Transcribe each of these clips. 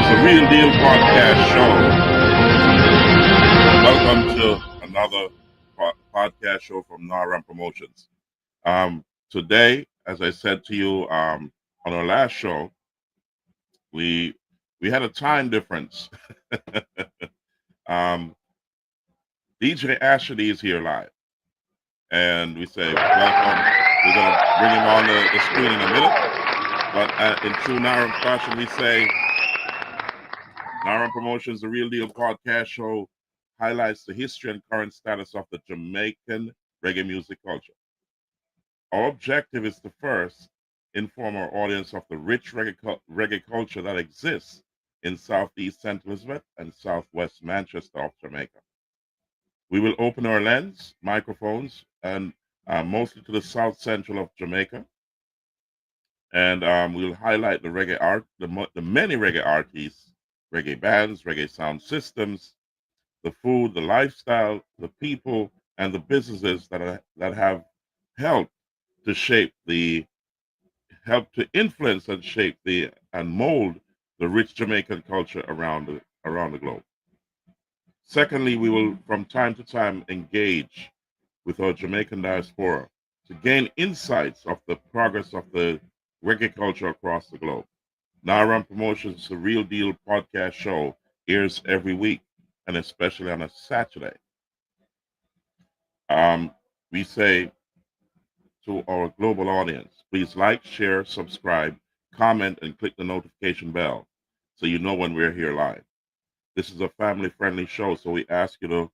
The Real Deal Podcast Show. Welcome to another podcast show from Naram Promotions. Today, as I said to you on our last show, we had a time difference. um, DJ Asha D is here live, and we say welcome. We're gonna bring him on the screen in a minute, but in true Naram fashion, we say Naram Promotions, the Real Deal Podcast Show, highlights the history and current status of the Jamaican reggae music culture. Our objective is to first inform our audience of the rich reggae culture that exists in Southeast St. Elizabeth and Southwest Manchester of Jamaica. We will open our lens, microphones, and mostly to the South Central of Jamaica. And we'll highlight the reggae art, the many reggae artists, reggae bands, reggae sound systems, the food, the lifestyle, the people, and the businesses that have helped to influence and shape and mold the rich Jamaican culture around the globe. Secondly, we will from time to time engage with our Jamaican diaspora to gain insights of the progress of the reggae culture across the globe. Naram Promotions, the Real Deal Podcast Show, airs every week, and especially on a Saturday. We say to our global audience, please like, share, subscribe, comment, and click the notification bell so you know when we're here live. This is a family-friendly show, so we ask you to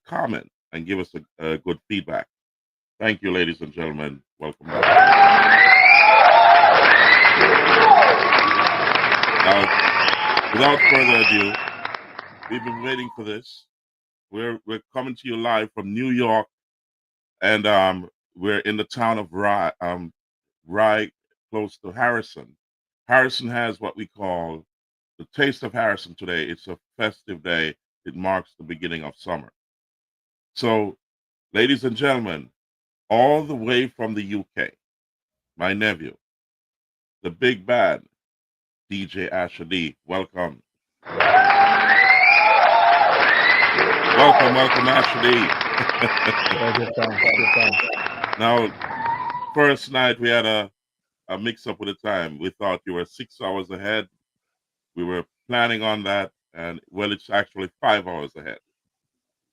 comment and give us a good feedback. Thank you, ladies and gentlemen. Welcome back. Now, without further ado, we've been waiting for this. We're coming to you live from New York, and we're in the town of Rye, close to Harrison. Harrison has what we call the Taste of Harrison today. It's a festive day. It marks the beginning of summer. So, ladies and gentlemen, all the way from the UK, my nephew, the big bad DJ Asha D. Welcome. Welcome, Asha D. Now, first night we had a mix-up with the time. We thought you were 6 hours ahead. We were planning on that, and well, it's actually 5 hours ahead.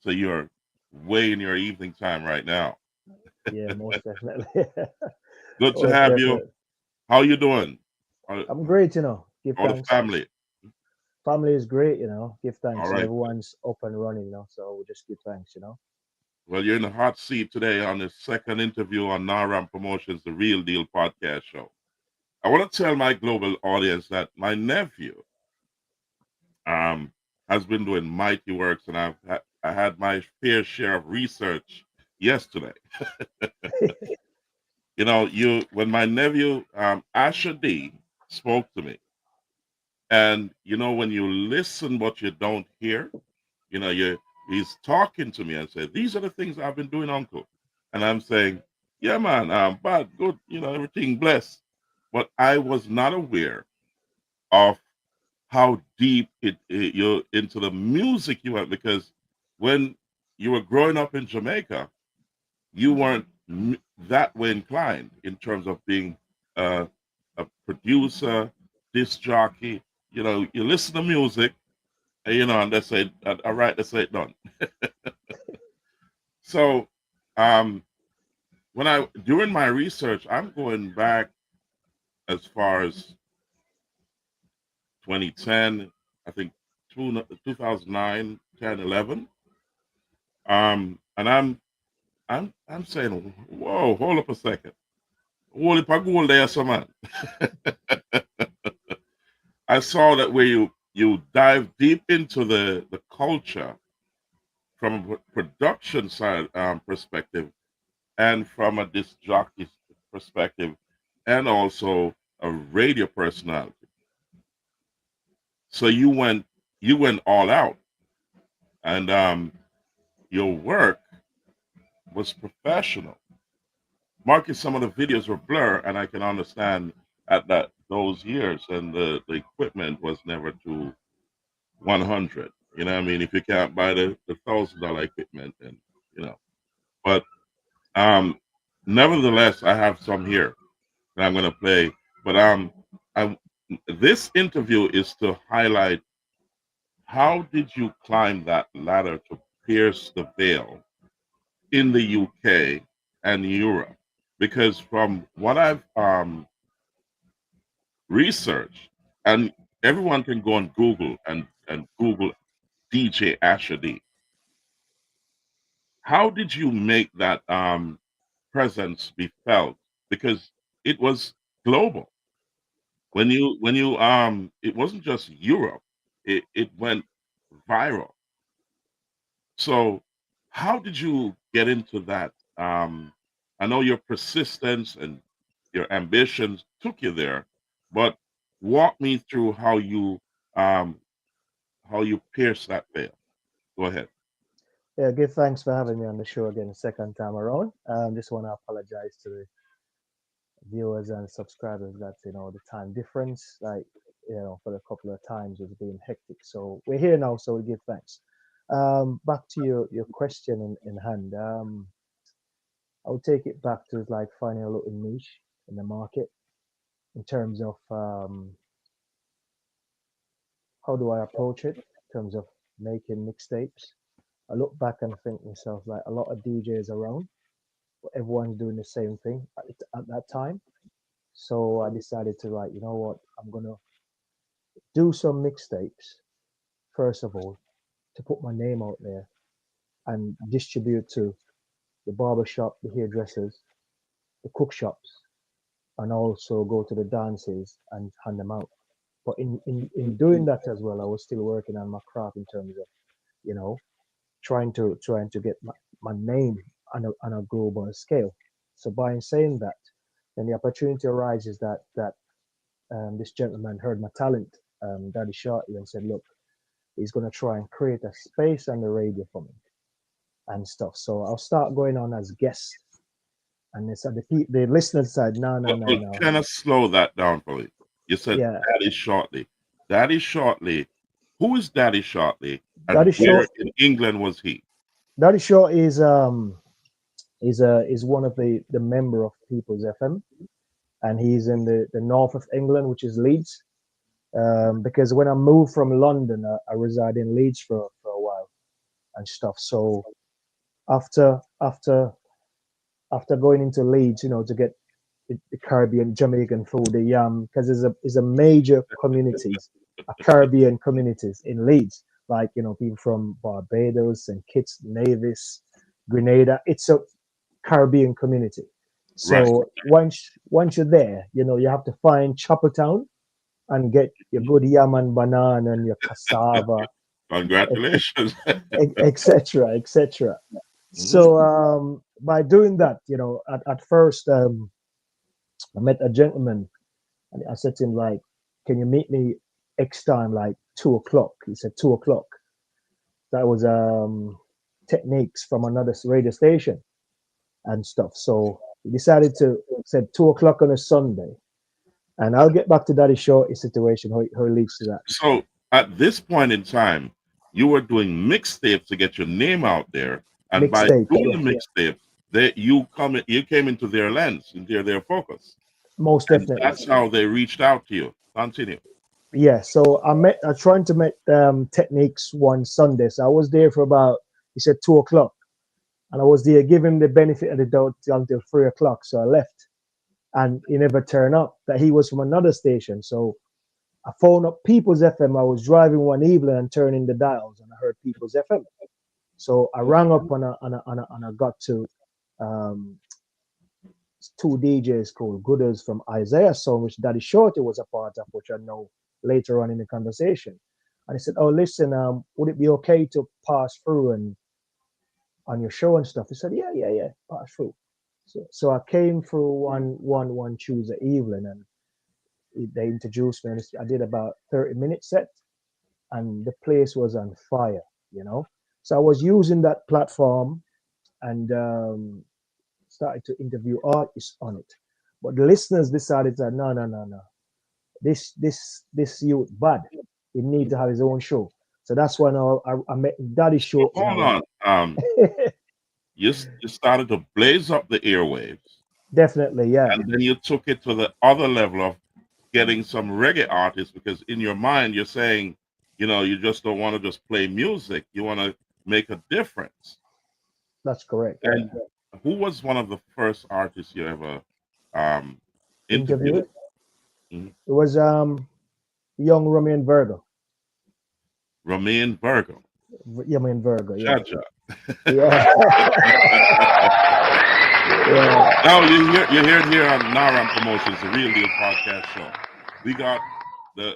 So you're way in your evening time right now. Yeah, most definitely. Good to Most have you. definitely. How you doing? I'm great, Give All the thanks. family. Family is great, Give All thanks. right. Everyone's up and running, So we just give thanks, Well, you're in the hot seat today on the second interview on Naram Promotions, the Real Deal Podcast Show. I want to tell my global audience that my nephew has been doing mighty works, and I had my fair share of research yesterday. When my nephew Asha D spoke to me, and when you listen but you don't hear, he's talking to me and said, "These are the things I've been doing, Uncle," and I'm saying, "Yeah, man, bad, good, everything blessed," but I was not aware of how deep you're into the music you went, because when you were growing up in Jamaica, you weren't that way inclined in terms of being a producer, disc jockey. You listen to music, and and they say, "All right, that's it, done." So, um, during my research, I'm going back as far as 2010, I think 2009, 10, 11. And I'm saying, whoa, hold up a second. Hold up a goal there, some man. I saw that where you dive deep into the culture from a production side perspective, and from a disc jockey perspective, and also a radio personality. So you went all out, and your work was professional. Marcus, some of the videos were blur, and I can understand at those years, and the equipment was was never to 100. You know what I mean? If you can't buy the $1,000 equipment, and you know, but um, nevertheless, I have some here that I'm going to play. But I this interview is to highlight how did you climb that ladder to pierce the veil in the UK and Europe? Because from what I've researched, and everyone can go on Google and Google DJ Asha D. How did you make that presence be felt? Because it was global. When you it wasn't just Europe, it went viral. So how did you get into that? I know your persistence and your ambitions took you there, but walk me through um how you pierced that veil. Go ahead. Yeah, give thanks for having me on the show again, the second time around. Just want to apologize to the viewers and subscribers that the time difference, like for a couple of times it's been hectic. So we're here now, so we give thanks. Back to your question in hand. I would take it back to like finding a little niche in the market in terms of how do I approach it in terms of making mixtapes. I look back and think myself like a lot of DJs around, but everyone's doing the same thing at that time. So I decided to write, you know what, I'm gonna do some mixtapes first of all to put my name out there and distribute to the barber shop, the hairdressers, the cook shops, and also go to the dances and hand them out. But in doing that as well, I was still working on my craft in terms of, you know, trying to get my name on a global scale. So by saying that, then the opportunity arises that this gentleman heard my talent, Daddy Shorty, and said, look, he's going to try and create a space on the radio for me and stuff. So I'll start going on as guest. And they said the listeners said, no, no, no, no. Kind of slow that down for me. You said Yeah, Daddy Shortly. Daddy Shortly. Who is Daddy Shortly, and Daddy where Short, in England was he? Daddy Short is one of the member of People's FM, and he's in the north of England, which is Leeds. Because when I moved from London, I reside in Leeds for a while and stuff. So after after after going into Leeds, to get the Caribbean, Jamaican food, the yam, because there's a major communities, a Caribbean communities in Leeds, like people from Barbados and Kitts, Nevis, Grenada. It's a Caribbean community. Right. So once you're there, you have to find Chapeltown and get your good yam and banana and your cassava, Congratulations. etc., etc. Mhm. So by doing that, at first I met a gentleman and I said to him like, "Can you meet me X time, like 2 o'clock?" He said 2 o'clock. That was techniques from another radio station and stuff. So he decided to said 2 o'clock on a Sunday, and I'll get back to Daddy Shorty situation how it leads to that. So at this point in time, you were doing mixtapes to get your name out there, and by Mixtapes, doing yeah, the mixtapes, you came into their lens, into their focus, most and definitely. that's how they reached out to you. Continue. Yeah, so I trying to meet techniques one Sunday. So I was there for about he said 2 o'clock, and I was there giving the benefit of the doubt until 3 o'clock. So I left, and he never turned up. That he was from another station. So I phoned up People's FM. I was driving one evening and turning the dials, and I heard People's FM. So I rang up and I got to um, two DJs called Gooders from Isaiah Song, which Daddy Shorty was a part of, which I know later on in the conversation. And he said, "Oh, listen, would it be okay to pass through and on your show and stuff?" He said, "Yeah, yeah, yeah, pass through." So I came through one Tuesday evening, and they introduced me, and I did about 30-minute set, and the place was on fire. So I was using that platform and started to interview artists on it. But the listeners decided that no, no, no, no, this youth bad. He need to have his own show. So that's when I met Daddy So Show in hold our on. You started to blaze up the airwaves, definitely, yeah. and then you took it to the other level of getting some reggae artists, because in your mind you're saying, you just don't want to just play music. You want to make a difference. That's correct, yeah. And who was one of the first artists you ever um, Interview interviewed? it. Mhm. It was young Romain Virgo. Romain Virgo. Romain Virgo, yeah. Jaja. Yeah. Yeah. Now you hear it here on Naram Promotions, the Real Deal Podcast Show. We got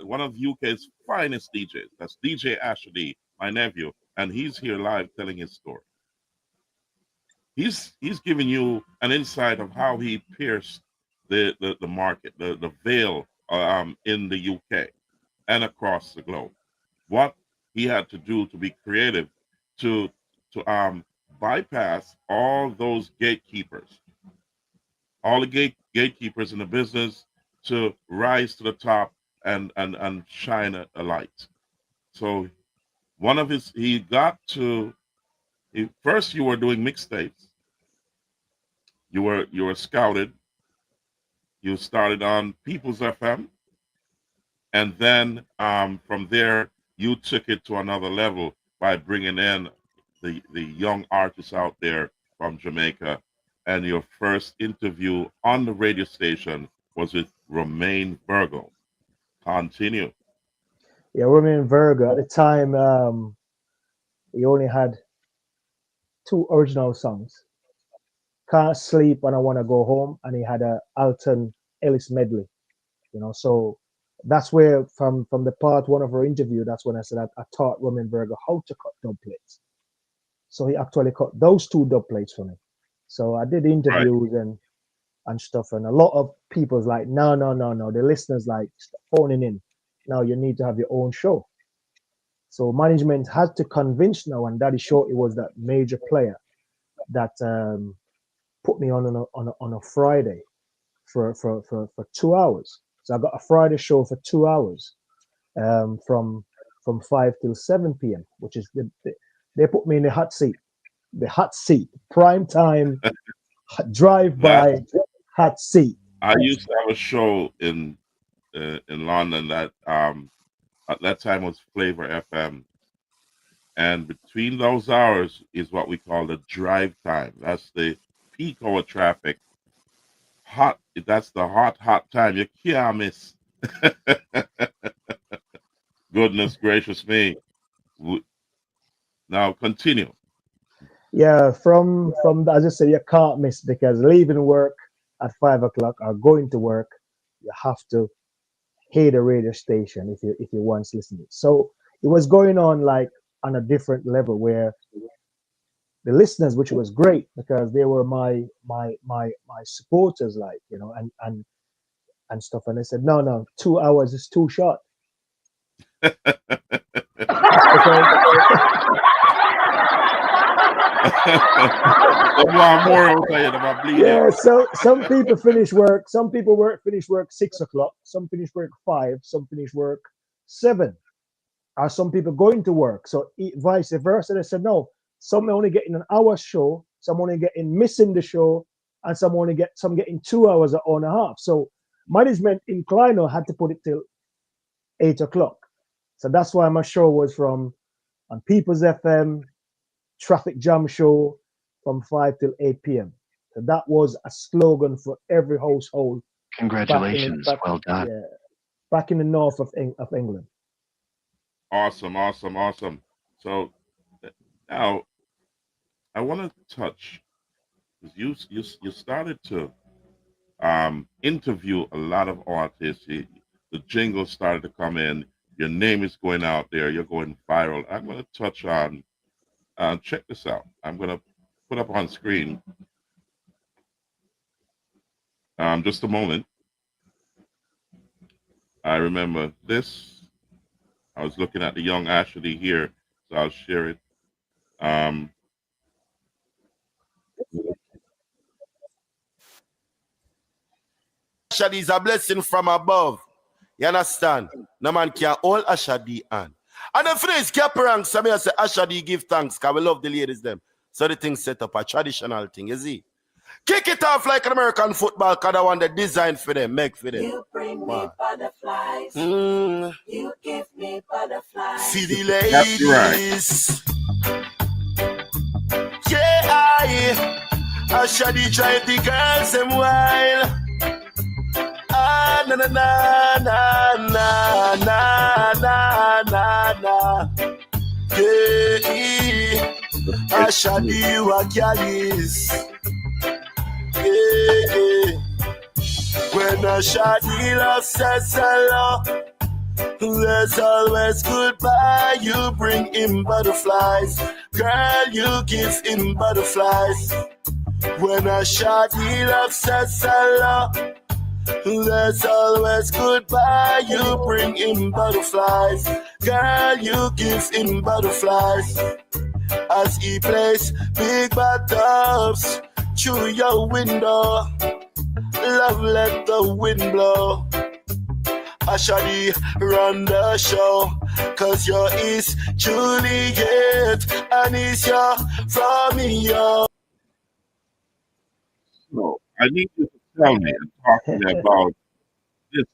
one of UK's finest DJs. That's DJ Asha D, my nephew, and he's here live telling his story. He's giving you an insight of how he pierced the market, the veil in the UK and across the globe. What he had to do to be creative to to bypass all those gatekeepers, all the gatekeepers in the business, to rise to the top and shine a light. So one of his he got to first you were doing mixtapes. You were scouted. You started on People's FM, and then from there you took it to another level by bringing in the young artists out there from Jamaica. And your first interview on the radio station was with Romain Virgo. Continue. Yeah, Romain Virgo. At the time, he only had two original songs. Can't Sleep and I Wanna Go Home, and he had a Alton Ellis medley. So that's where from the part one of our interview, that's when I said I taught Roman Berger how to cut dub plates. So he actually cut those two dub plates for me. So I did Right. interviews and stuff, and a lot of people's like, no, no, no, no. The listeners like phoning in. Now you need to have your own show. So management had to convince now, and Daddy Shorty was that major player that put me on a Friday for 2 hours. So I got a Friday show for 2 hours, from 5 till 7 p.m., which is they put me in the hot seat, prime time, drive That by, hot seat. I used to have a show in London that at that time was Flavor FM, and between those hours is what we call the drive time. That's the peak hour traffic. Hot. That's the hot time. You can't miss. Goodness gracious me. Now continue. Yeah, from as I said, you can't miss because leaving work at 5 o'clock or going to work, you have to hear the radio station if you once listening. So it was going on like on a different level where the listeners, which was great because they were my supporters, like and stuff. And they said, no, no, 2 hours is too short because But one more I'll tell you about bleed yeah. out. So some people finish work. Some people finish work 6 o'clock. Some finish work 5. Some finish work 7. Or some people going to work. So vice versa. They said no. Some only getting an hour show. Some only getting missing the show, and some getting 2 hours or hour and a half. So management in Kleino had to put it till 8 o'clock. So that's why my show was from on People's FM traffic jam show from 5 till 8 p.m. So that was a slogan for every household Congratulations. Well done. yeah, back in the north of England. Awesome, awesome, awesome. So now I want to touch, because you started to interview a lot of artists. The jingles started to come in. Your name is going out there. You're going viral. I'm going to touch on. Check this out. I'm going to put up on screen. Just a moment. I remember this. I was looking at the young Ashley here, so I'll share it. Um, Asha D is a blessing from above. You understand? No man can hold Asha D on. And then for this cap rank, so I say Asha D give thanks, because we love the ladies them. So the thing set up a traditional thing, you see? Kick it off like an American football, because I want the design for them, make for them. You bring me butterflies. You give me butterflies. See the ladies. Yeah, Asha D drive the girls them wild. Ah, na na na na na na na na. Yeah, Asha D wakalis. Yeah, when Asha D love says hello, there's always goodbye. You bring him butterflies, girl. You give him butterflies. When Asha D love says hello, there's always goodbye. You bring him butterflies, girl. You give him butterflies. As he plays big bathtubs through your window, love let the wind blow. Asha D run the show, cause you're his Juliet and he's your Romeo. So I need you to tell me and talk to me about this.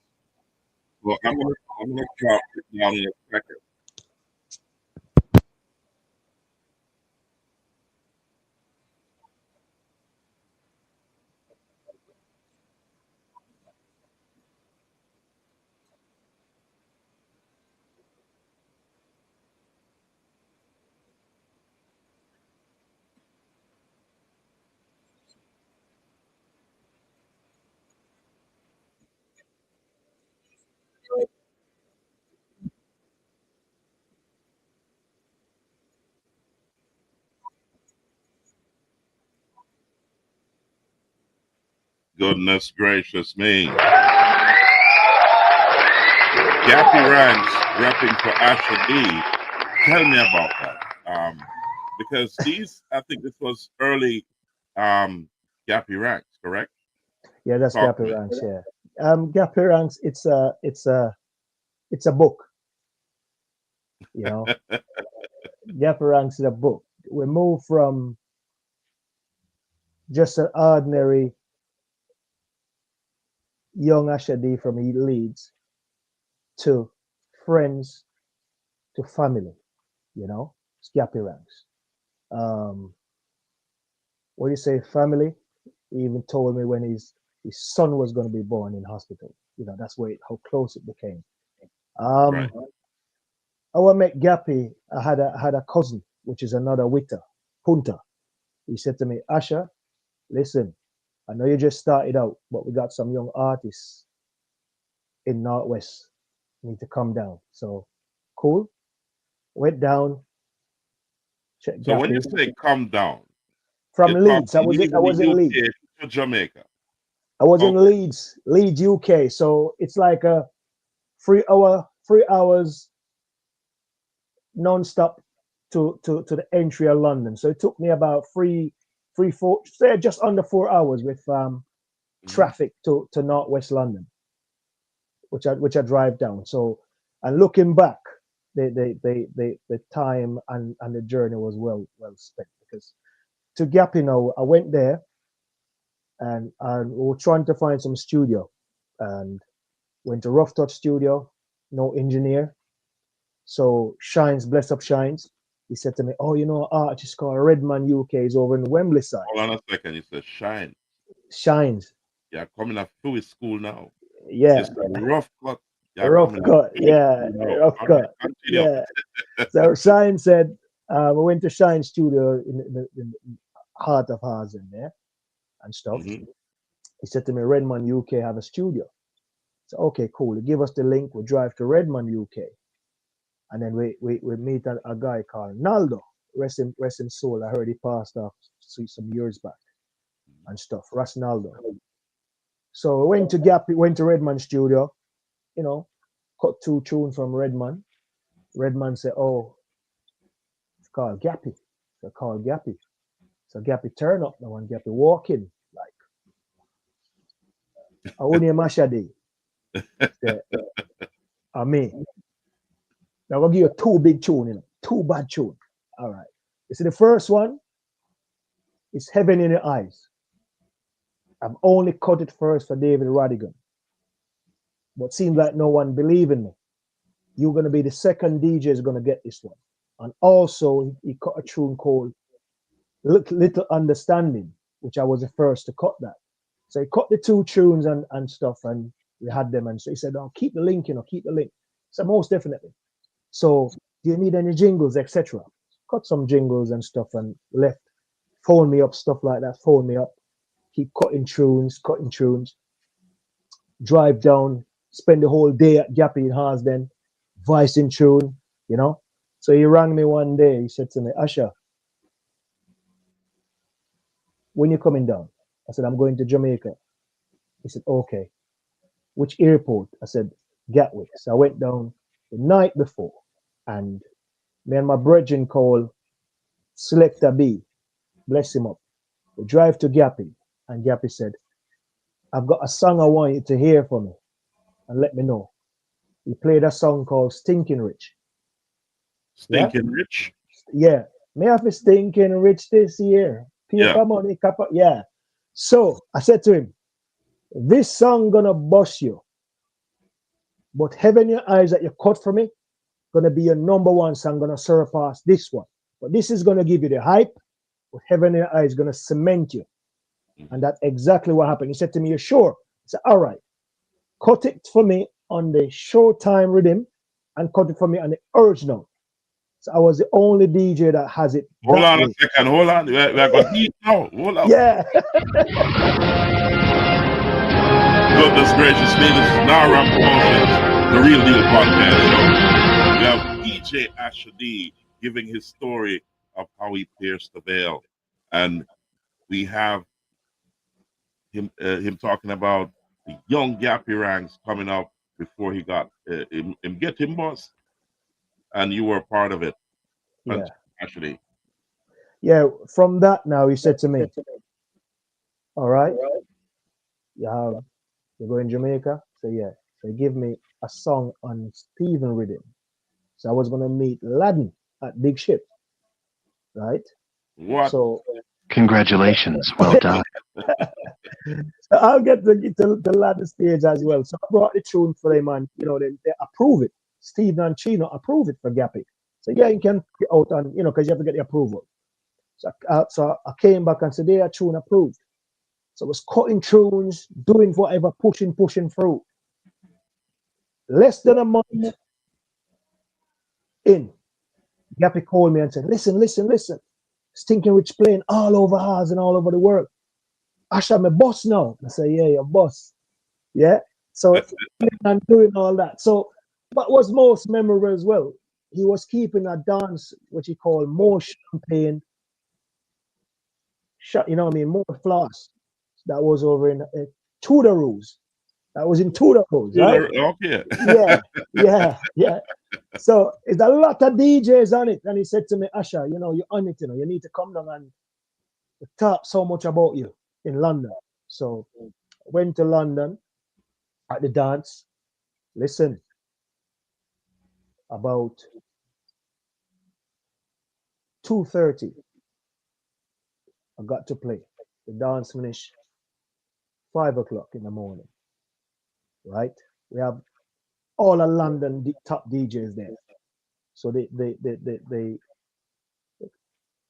Well, I'm gonna drop it down in a second. Goodness gracious me. Gappy Ranks repping for Asha D. Tell me about that. Because I think this was early Gappy Ranks, correct? Yeah, that's Gappy Ranks. Yeah, Gappy Ranks. It's a book. You know, Gappy Ranks is a book. We move from just an ordinary young Asha D from Leeds to friends to family. You know, it's Gappy Ranks. What do you say, family? He even told me when his son was going to be born in hospital. You know, that's how close it became. Right. I met Gappy. I had a cousin, which is another Witter, Punta. He said to me, Asha, listen, I know you just started out, but we got some young artists in Northwest. You need to come down. So, cool. Went down. Checked So when Gappy. you say come down, From you're Leeds. I talking was in Leeds. UK to Jamaica. I was in Okay. Leeds, UK. So it's like a 3 hours non-stop to the entry of London. So it took me about four, say just under 4 hours with traffic to Northwest London, which I drive down. So, and looking back, the time and the journey was well spent, because to Gap, I went there and we were trying to find some studio, and went to Rough Touch Studio, no engineer. So Shines, bless up Shines, he said to me, "Oh, artist called Redman UK is over in the Wembley side." Hold on a second. You said Shine. Shines, Yeah, coming up through his school now. yeah, It's a rough cut. Yeah, rough coming up cut, through his yeah, school now. rough All right, cut, continue. yeah. So Shines said, we went to Shine Studio in the heart of Hazen there and stuff. Mhm. He said to me, Redman UK have a studio. So okay, cool. He give us the link. We drive to Redman UK, and then we meet a guy called Naldo. Rest in soul. I heard he passed off some years back and stuff. Ras Naldo. So we went to went to Redman studio. Cut 2 tunes from Redman. Redman said, "Oh, it's called Gappy." So called Gappy. So Gappy turn up now and Gappy walk in like I only a Asha D. Say, I mean, now I'll give you two big tune, you know, two bad tune. All right. You see, the first one is Heaven in Your Eyes. I've only cut it first for David Radigan, but seems like no one believe in me. You're gonna be the second DJ is gonna get this one. And also, he cut a tune called Little Understanding, which I was the first to cut that. So he cut the two tunes and stuff, and we had them. And so he said, "Oh, keep the link, you know, keep the link." So most definitely. So do you need any jingles, etc.? Cut some jingles and stuff, and left. Phone me up, stuff like that. Phone me up. Keep cutting tunes. Drive down. Spend the whole day at Gappy in Harsden, voicing tune, you know. So he rang me one day. He said to me, "Asha, when you coming down?" I said, "I'm going to Jamaica." He said, "Okay. Which airport?" I said, "Gatwick." So I went down the night before, and me and my brethren called Selector B, bless him up. We drive to Gappy, and Gappy said, "I've got a song I want you to hear for me, and let me know." He played a song called Stinking Rich. Stinking Rich? Yeah. Me have a stinking rich this year. Paper money, copper. Yeah. So I said to him, "This song gonna bust you. But Heaven Your Eyes that you cut for me, gonna be your number one song, gonna surpass this one. But this is gonna give you the hype, but Heaven Your Eyes gonna cement you." And that's exactly what happened. He said to me, "You sure?" I said, "All right. Cut it for me on the Showtime rhythm and cut it for me on the original." So I was the only DJ that has it. Hold on a second. Hold on. We're going deep now. Hold on. Yeah. Goodness gracious me, this is Nara Promotions, the Real Deal Podcast Show. We have DJ Asha D giving his story of how he pierced the veil. And we have him talking about the young Gappy ranks coming up before he got him get him boss. And you were a part of it. Yeah. Actually. Yeah. From that now, he said to me, "All right, you're going to Jamaica?" So yeah. So he gave me a song on Steven rhythm. So I was gonna meet Laden at Big Ship, right? What? So congratulations, well done. So I'll get the Laden stage as well. So I brought the tune for them, and you know they approve it. Steve and Chino approve it for Gappy. So yeah, you can get out and you know because you have to get the approval. So I came back and said, "They are tune approved." So I was cutting tunes, doing whatever, pushing through. Less than a month in, Gappy called me and said, listen. Stinking Rich playing all over Haas and all over the world. Asha, my boss now." I say, "Yeah, your boss." Yeah. So I'm doing all that. So what was most memorable as well, he was keeping a dance, what he called more champagne, you know what I mean, more floss. That was over in Tudor Rules. That was in Tudor Rules, right? Okay. Yeah. So it's a lot of DJs on it. And he said to me, "Asha, you know, you're on it, you know, you need to come down and talk so much about you in London." So I went to London at the dance. Listen, about 2:30, I got to play. The dance finished 5 o'clock in the morning, right? We have all of London top DJs there. So the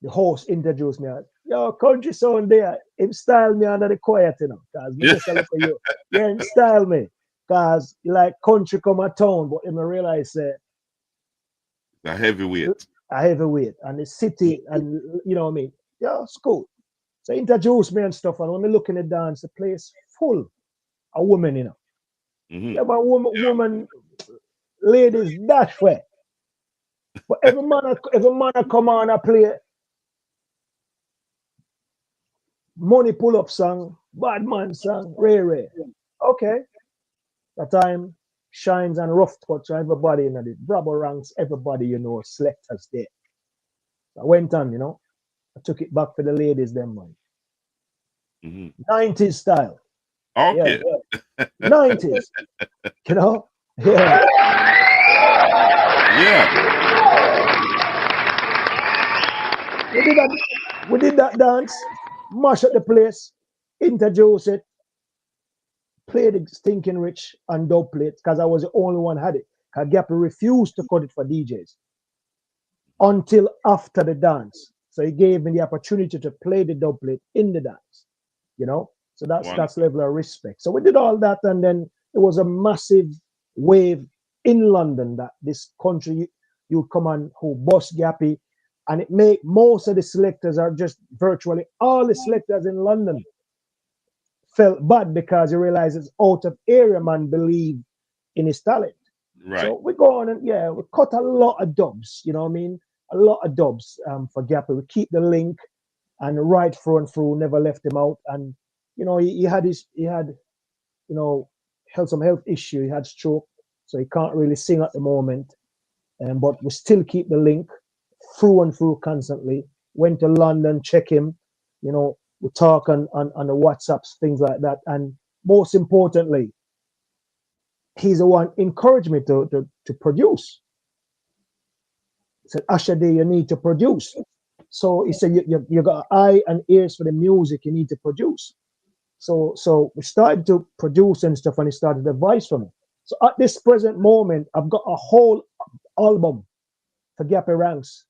host introduced me as, "Yo, country sound there." Him style me under the quiet, you know, because me just look for you. Yeah, him style me. Because like country come a town, but him realize a heavyweight. A heavyweight. And the city, and you know what I mean? Yeah, it's cool. So introduce me and stuff. And when we look in the dance, the place full of women, you know. Mm-hmm. Yeah, but woman, ladies, dash way. But every man come on and play money pull up song, bad man song, Ray. Okay. That time shines and rough touch everybody in the Bravo ranks, everybody, you know, selectors there. I went on, you know. I took it back for the ladies, them man. Mm-hmm. 90s style. Okay. Yeah. 90s, you know? Yeah. Yeah. We did that dance, mash up the place, introduce it, play the Stinking Rich and dub plate because I was the only one had it. Because Gappy refused to cut it for DJs until after the dance. So he gave me the opportunity to play the dub plate in the dance, you know? So that's Wonderful. level of respect. So we did all that, and then it was a massive wave in London that this country you come on who boss Gappy, and it make most of the selectors are just virtually all the selectors in London felt bad because you realize it's out of area man believe in his talent. Right. So we go on and yeah, we cut a lot of dubs, you know what I mean? A lot of dubs for Gappy. We keep the link and right through and through, never left him out. And you know, he had you know, had some health issue. He had stroke, so he can't really sing at the moment. But we still keep the link through and through constantly. Went to London, check him. You know, we talk on the WhatsApps, things like that. And most importantly, he's the one encouraged me to produce. He said, Asha D, you need to produce. So he said, you got an eye and ears for the music, you need to produce. So we started to produce and stuff, and he started advice for me. So at this present moment, I've got a whole album for Gappy Ranks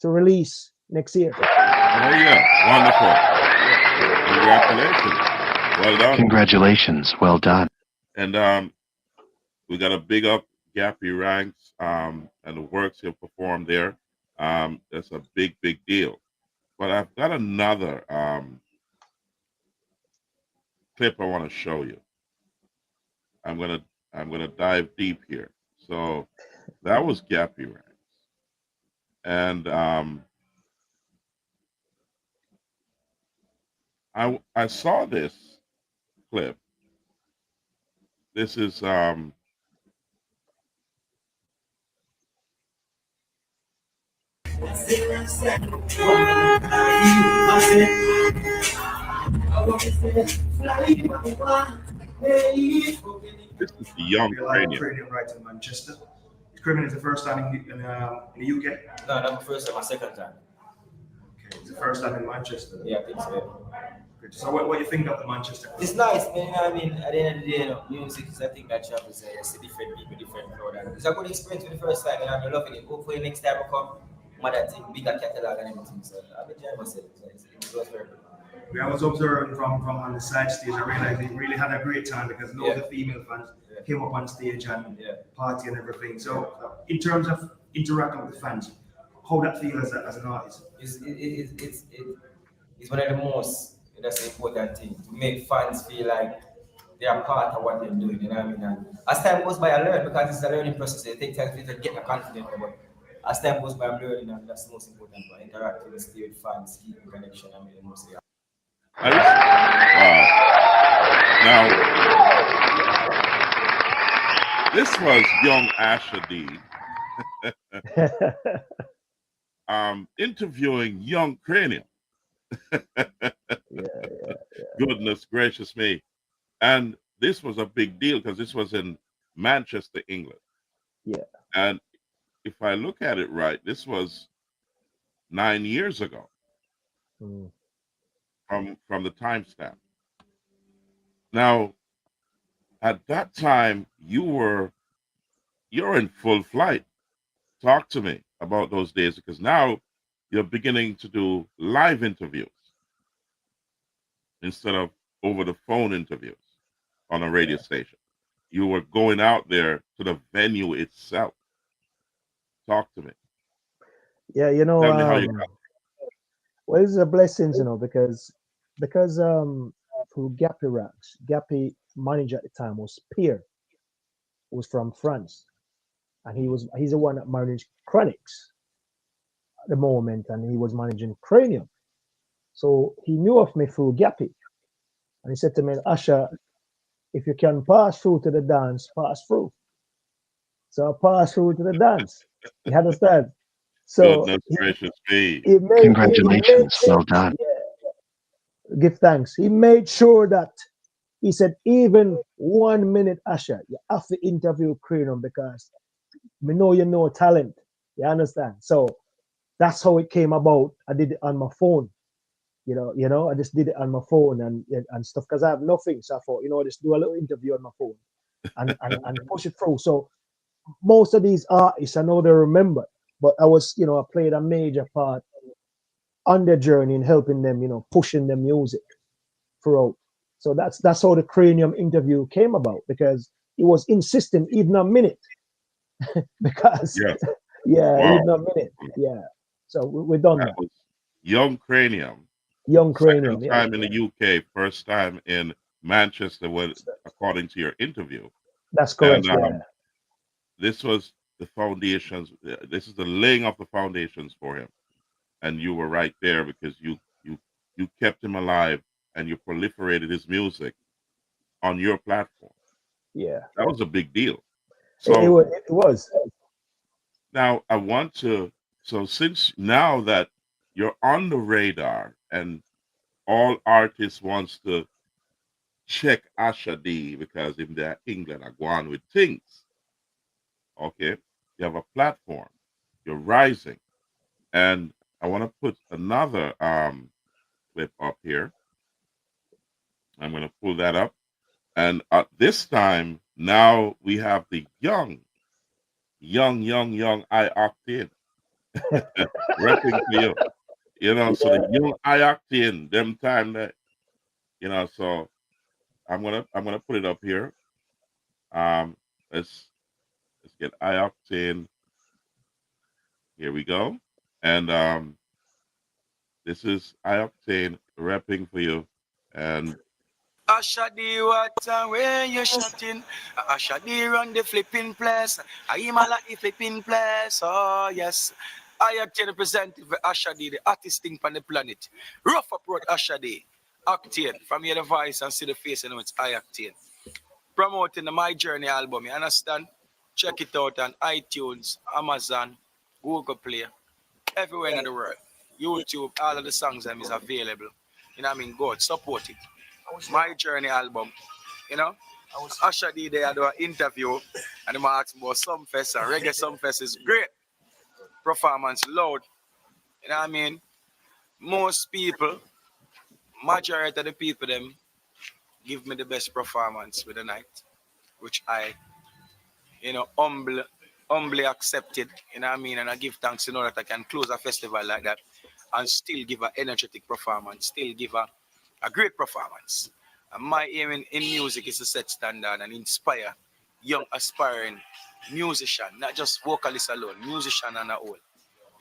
to release next year. Oh yeah, wonderful. Congratulations. Well done. Congratulations. Well done. And we got to big up Gappy Ranks and the works he'll perform there. That's a big deal. But I've got another clip I want to show you. I'm gonna dive deep here. So that was Gappy Ranks. And I saw this clip. This is this is the young We're live cranium. training right in Manchester. Criminal is the first time in the UK. No, not my first time, my second time. Okay, it's the first time in Manchester. Yeah, I think so. Good. So what do you think of the Manchester? It's nice, man. You know what I mean? At the end of the day, you know, music is a thing that travels. It's a different people, different crowd. And it's a good experience for the first time, and I'm loving it. Hopefully, next time I come, mother thing, bigger catalog and everything. So I've enjoyed myself. So it was very good. I was observing from on the side stage. I realized they really had a great time because loads of female fans came up on stage and party and everything. So in terms of interacting with the fans, how that feels as an artist? It's one of the most, that's the important thing, to make fans feel like they are part of what they're doing, you know what I mean? And as time goes by, I learn because it's a learning process. It takes time for you to get the confidence, but as time goes by, I'm learning, and that's the most important part. Interacting, stay with fans, keep in connection, I mean, mostly. Wow. Now, this was young Asha D interviewing young cranium. Goodness gracious me. And this was a big deal because this was in Manchester, England. Yeah. And if I look at it right, this was 9 years ago. From the timestamp. Now, at that time, you're in full flight. Talk to me about those days because now you're beginning to do live interviews instead of over the phone interviews on a radio station. You were going out there to the venue itself. Talk to me. Yeah, you know, Tell me how you got well, it's a blessing, you know, because through Gappy Ranks, Gappy manager at the time was Pierre, who was from France, and he's the one that managed Chronics at the moment, and he was managing Cranium. So he knew of me through Gappy, and he said to me, Asha, if you can pass through to the dance, pass through. So I passed through to the dance. You understand? So goodness gracious me. Congratulations. Well done. Give thanks. He made sure that He said, even 1 minute, Asha, you have to interview Cranium because we know you know talent. You understand? So that's how it came about. I did it on my phone. I just did it on my phone and stuff because I have nothing. So I thought, just do a little interview on my phone and push it through. So most of these artists, I know they remember, but I played a major part on their journey in helping them, pushing their music throughout. So that's how the Cranium interview came about because he was insisting even a minute because Yeah. yeah, Wow. even a minute. Yeah. So we done That that. was Young Cranium. Young Cranium, Second yeah. time in the UK, first time in Manchester, according to your interview. That's And correct, yeah. this was the foundations. This is the laying of the foundations for him. And you were right there because you kept him alive and you proliferated his music on your platform. Yeah. That was a big deal. It So was. now I want to. So since now that you're on the radar and all artists wants to check Asha D because in their England are going with things. Okay, you have a platform. You're rising, and I want to put another clip up here. I'm going to pull that up, and at this time now we have the young I Octane repping for you. So the young I Octane, them time that So I'm gonna put it up here. Um, let's get I Octane. Here we go. And this is I Octane rapping for you. And Asha D, what where you shutting? Asha D run the flipping place. I am like the flipping place. Oh yes. I actually represented for Asha D, the hottest thing on the planet. Rough approach Asha D. Octane. From your voice and see the face, it's I Octane. Promoting the My Journey album, you understand? Check it out on iTunes, Amazon, Google Play, everywhere in the world. YouTube, all of the songs is available. Go support it. My Journey album, you know. Asha D, they had an interview and they asked about some fest and reggae some fest is great. Performance loud. Most people, majority of the people them give me the best performance with the night, which I, humbly accepted, and I give thanks to know that I can close a festival like that and still give an energetic performance, still give a great performance. And my aim in music is to set standard and inspire young aspiring musician, not just vocalists alone, musician and a whole,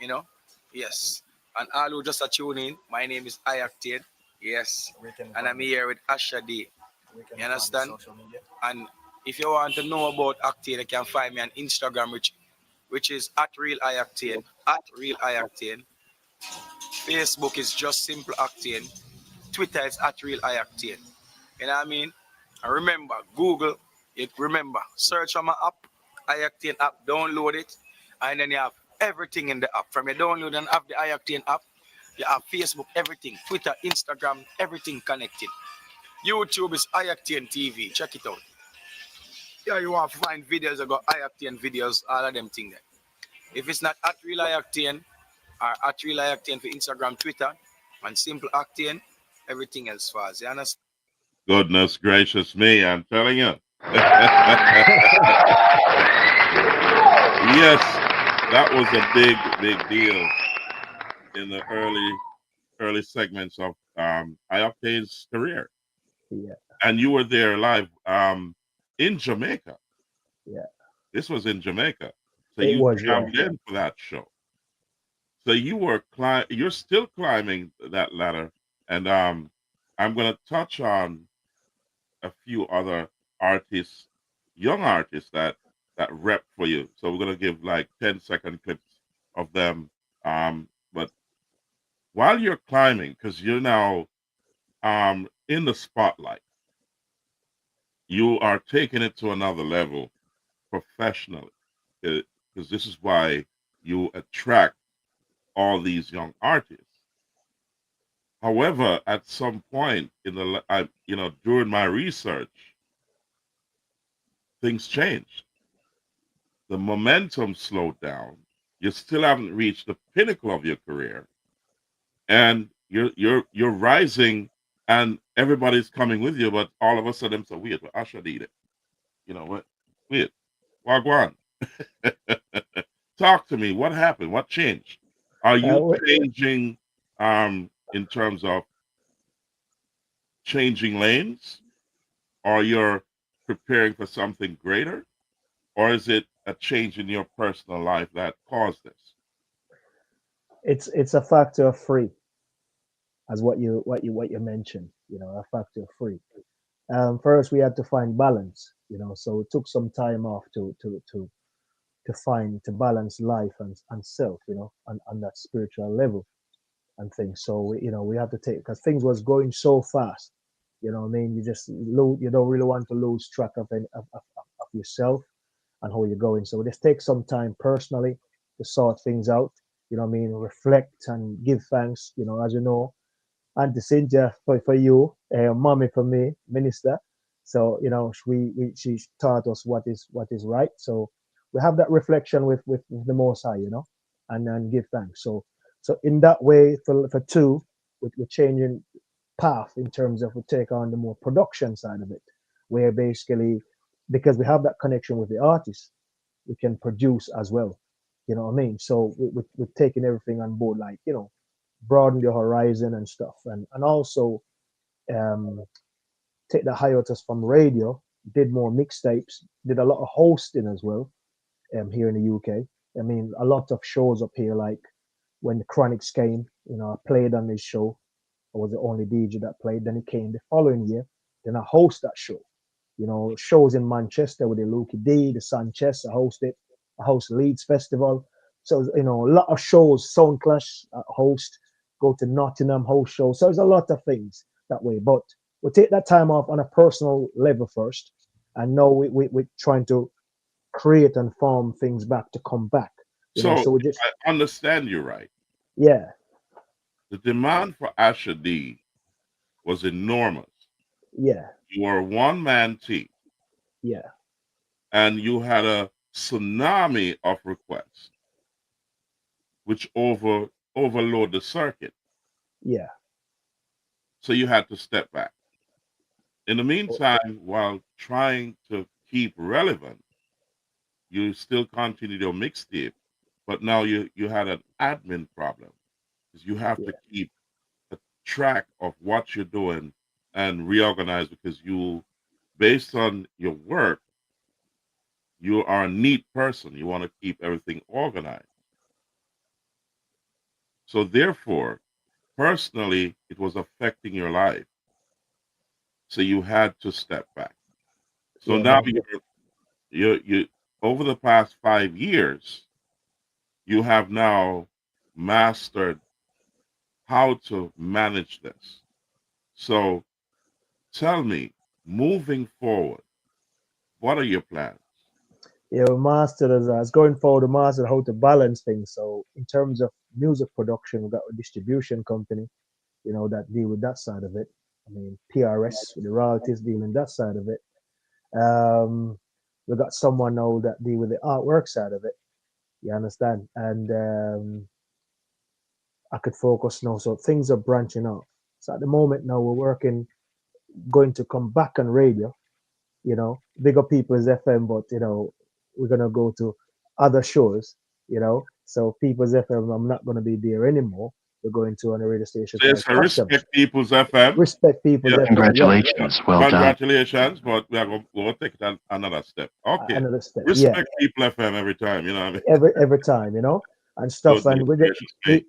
you know? Yes. And all who just are tuning in, my name is Ayactade. Yes. And I'm here with Asha D. You understand? And if you want to know about Octane, you can find me on Instagram, which is at Real Octane. At Real Octane. Facebook is just Simple Octane. Twitter is at Real Octane. You know what I mean? And remember, Google it. Remember, search on my app, iOctane app, download it, and then you have everything in the app. From your download and have the iOctane app, you have Facebook, everything, Twitter, Instagram, everything connected. YouTube is iOctane TV. Check it out. Yeah, you want to find videos about iOctane videos, all of them things there. If it's not at Real iOctane or at Real iOctane for Instagram, Twitter, and Simple Octane, everything else falls. You understand? goodness gracious me, I'm telling you. Yes, that was a big deal in the early segments of Ioctane's career. Yeah. And you were there live in Jamaica. Yeah. This was in Jamaica. So It you was, yeah. traveled in for that show. So you're still climbing that ladder. And I'm gonna touch on a few other artists, young artists that rep for you. So we're gonna give like 10-second clips of them. But while you're climbing, because you're now in the spotlight, you are taking it to another level professionally. Because this is why you attract all these young artists. However, at some point in during my research, things changed. The momentum slowed down. You still haven't reached the pinnacle of your career, and you're rising, and everybody's coming with you. But all of a sudden, so weird. But Asha D, you know what? Weird. Wagwan. Talk to me. What happened? What changed? Are you changing in terms of changing lanes, or you're preparing for something greater, or is it a change in your personal life that caused this? It's a factor of free, as what you mentioned. A factor of free. First, we had to find balance. So it took some time off to balance life and self. On that spiritual level and things. So we have to take, because things was going so fast. What I mean, you don't really want to lose track of yourself and how you're going. So this takes some time personally to sort things out. What I mean, reflect and give thanks. As you know, Auntie Cynthia for you, mommy for me, minister. So she taught us what is right. So we have that reflection with the Most High, and then give thanks. So in that way, for two, we're changing path in terms of we take on the more production side of it, where basically, because we have that connection with the artist, we can produce as well. What I mean? So we're taking everything on board, like, broaden the horizon and stuff, and also um, take the hiatus from radio, did more mixtapes, did a lot of hosting as well, here in the UK. I mean, a lot of shows up here, like when the Chronics came, I played on this show. I was the only DJ that played. Then it came the following year. Then I host that show. Shows in Manchester with the Lukey D, the Sanchez. I hosted. I host Leeds Festival. So a lot of shows. Sound Clash host. Go to Nottingham, host shows. So there's a lot of things that way. But we take that time off on a personal level first, and now we're trying to create and form things back to come back. So we just, I understand you right. yeah, The demand for Asha D was enormous. yeah, You were a one-man team, yeah, and you had a tsunami of requests, which overload the circuit. yeah. So you had to step back. In the meantime, while trying to keep relevant, you still continued your mixtape, but now you had an admin problem, because you have to keep a track of what you're doing and reorganize, because based on your work, you are a neat person. You want to keep everything organized. So therefore, personally, it was affecting your life. So you had to step back. So Yeah, now most you over the past 5 years, you have now mastered how to manage this. So tell me, moving forward, what are your plans? Yeah, we mastered as going forward, we mastered how to balance things. So in terms of music production, we've got a distribution company, that deal with that side of it. I mean, PRS with the royalties dealing that side of it. We've got someone now that deal with the artwork side of it. You understand? And I could focus now. So things are branching off. So at the moment now we're working, going to come back on radio, big up People's FM, but we're gonna go to other shows, So People's FM, I'm not gonna be there anymore. We're going to on a radio station So called yes, I Custom. respect People's FM. Respect People's Yeah, FM. Congratulations. Well done. congratulations, but we'll take it another step. Okay. Another step. Yeah. Respect People FM every time, you know what I mean? Every time, and stuff. Good, And gracious me.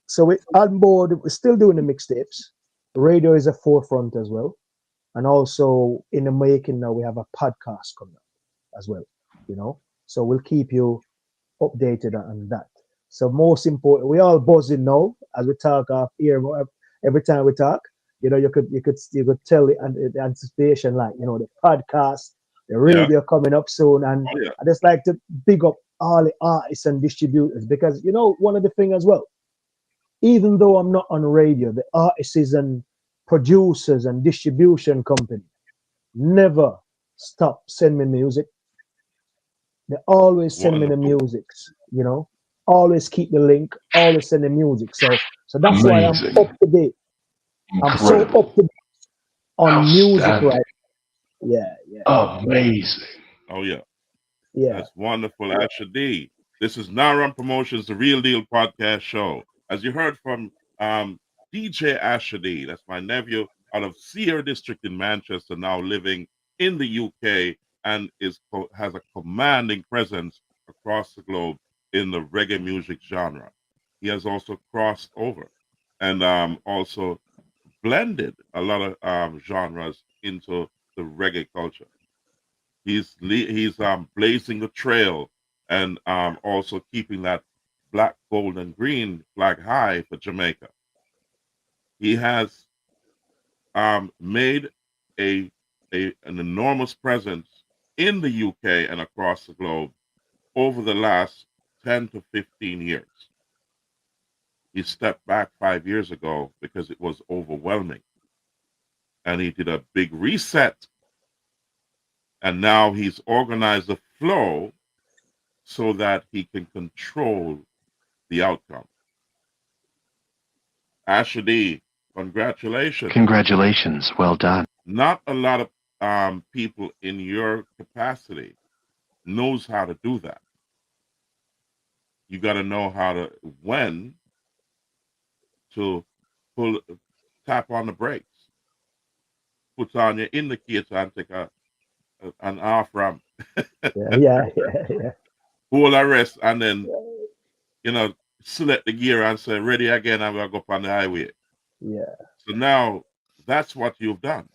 so we on board. We're still doing the mixtapes. Radio is a forefront as well, and also in the making now we have a podcast coming up as well. So we'll keep you updated on that. So most important, we all buzzing now as we talk off here. Every time we talk, you could tell the anticipation, like the podcast, the Yeah. radio coming up soon, and Oh, yeah. I just like to big up all the artists and distributors, because one of the thing as well, even though I'm not on radio, the artists and producers and distribution company never stop send me music. They always send me the Wonderful. music, you know. Always keep the link, always send the music. So that's why I'm Amazing. up to date. I'm so Incredible. up to date on music Outstanding. right. Yeah, yeah, Amazing. Oh yeah. yeah. That's wonderful, Asha D. This is Naram Promotions, the Real Deal podcast show. As you heard from DJ Asha D, that's my nephew out of Sierra District in Manchester, now living in the UK, and has a commanding presence across the globe in the reggae music genre. He has also crossed over and also blended a lot of genres into the reggae culture. He's blazing a trail and also keeping that black, gold, and green flag high for Jamaica. He has made a, an enormous presence in the UK and across the globe over the last 10 to 15 years. He stepped back 5 years ago because it was overwhelming. And he did a big reset. And now he's organized the flow so that he can control the outcome. Asha D, congratulations. Congratulations. Well done. Not a lot of people in your capacity knows how to do that. You got to know how to when to pull, tap on the brakes, put on your indicator and take an off ramp, Yeah. hold a rest, and then select the gear and say ready again. I'm gonna go up on the highway. Yeah. So now that's what you've done.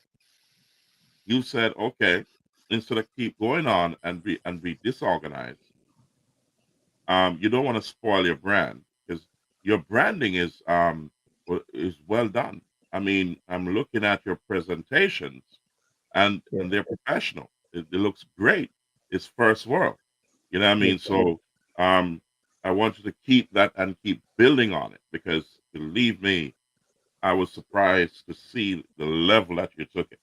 You said, okay, instead of keep going on and be disorganized, you don't want to spoil your brand because your branding is well done. I mean, I'm looking at your presentations and Yeah. they're professional. It looks great. It's first world. You know what I Yeah. mean? So I want you to keep that and keep building on it because believe me, I was surprised to see the level that you took it.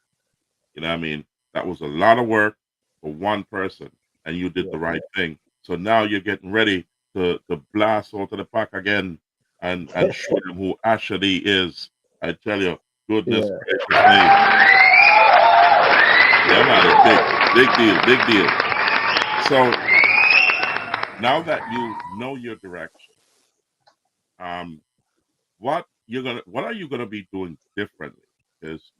You know what I mean? That was a lot of work for one person, and you did Yeah. the right thing. So now you're getting ready to blast out of the pack again and show them who Asha D is. I tell you, goodness Yeah. gracious me. Yeah, man, big deal. So now that you know your direction, um, what are you gonna be doing differently? Because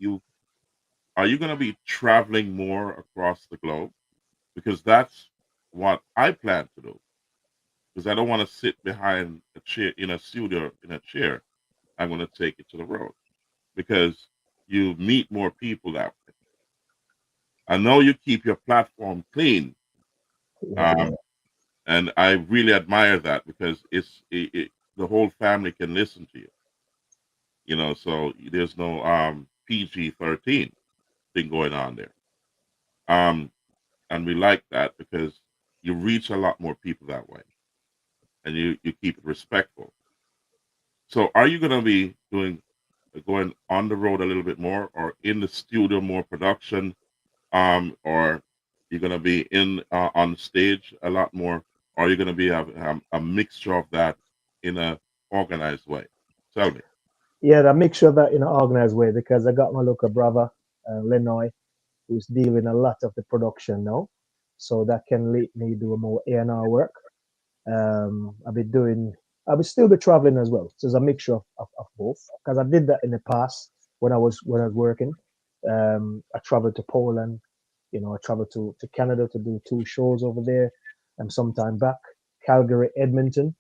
are you gonna be traveling more across the globe? Because that's what I plan to do. Because I don't want to sit behind a chair in a studio in a chair. I'm going to take it to the road because you meet more people that way. I know you keep your platform clean, Yeah. um, and I really admire that because the whole family can listen to you. So there's no PG-13 thing going on there. Um, and we like that because you reach a lot more people that way. And you keep it respectful. So are you going to be going on the road a little bit more or in the studio more production or you're going to be in on stage a lot more or are you going to be a mixture of that in a organized way? Tell me. Yeah, the mixture of that in an organized way because I got my local brother, Lenoy, who's dealing a lot of the production now. So that can let me do more A&R work. I've been doing, I will still be traveling as well. So it's a mixture of both because I did that in the past when I was working. I traveled to Poland, I traveled to Canada to do 2 shows over there and sometime back, Calgary, Edmonton.